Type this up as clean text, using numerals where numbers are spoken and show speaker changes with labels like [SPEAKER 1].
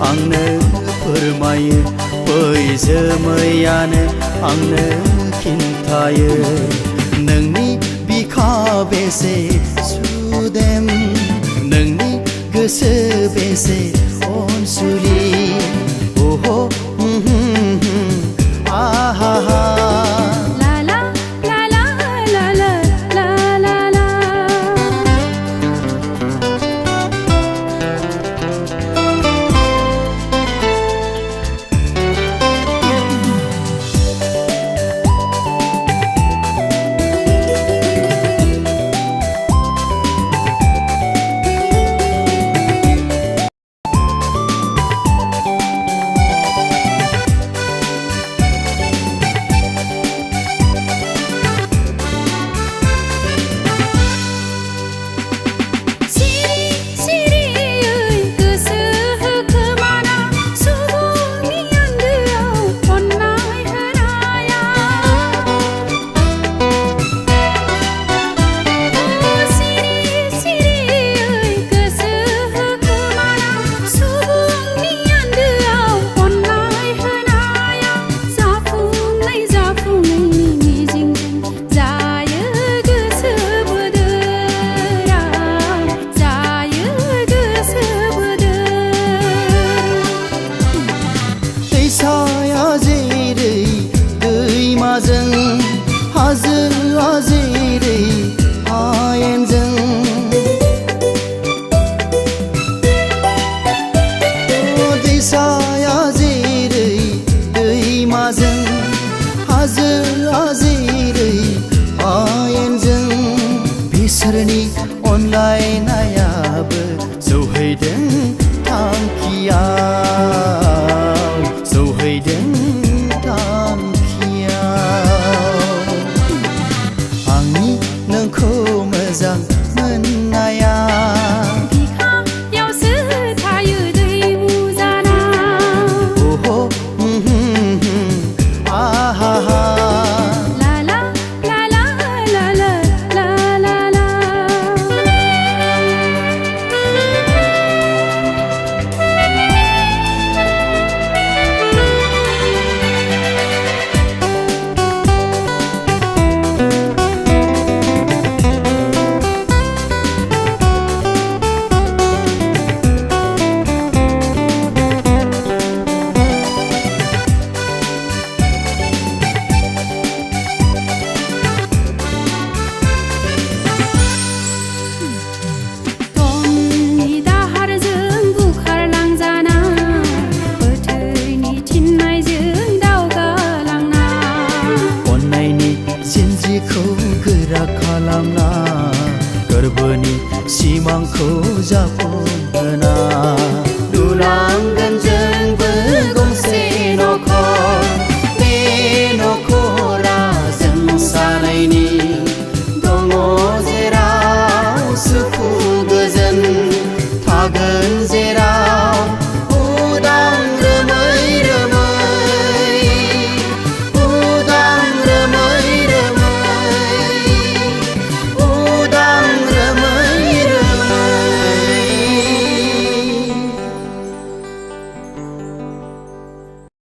[SPEAKER 1] आंनो फोरमायो बै जोमैयानो आंनो खिन्थायो नोंनि बिखा बेसे सुदेम नोंनि गोसो बेसे अनसुलि ओहो आहा हाजोआ जेरै हायेनजों दैसाया जेरै दैमाजों हाजोआ जेरै हायेनजों बिसोरनि अनलायनायाबो सौहैदों थांखियाव सौहैदों नोंखौ मोजां मोननाया
[SPEAKER 2] बिखायावसो थायो दै मुजाना
[SPEAKER 1] ओहो आहा
[SPEAKER 2] ला ला ला ला ला ला ला ला ला
[SPEAKER 1] गोरा खालामना गोरबोनि सिमांखौ जाफुंहोना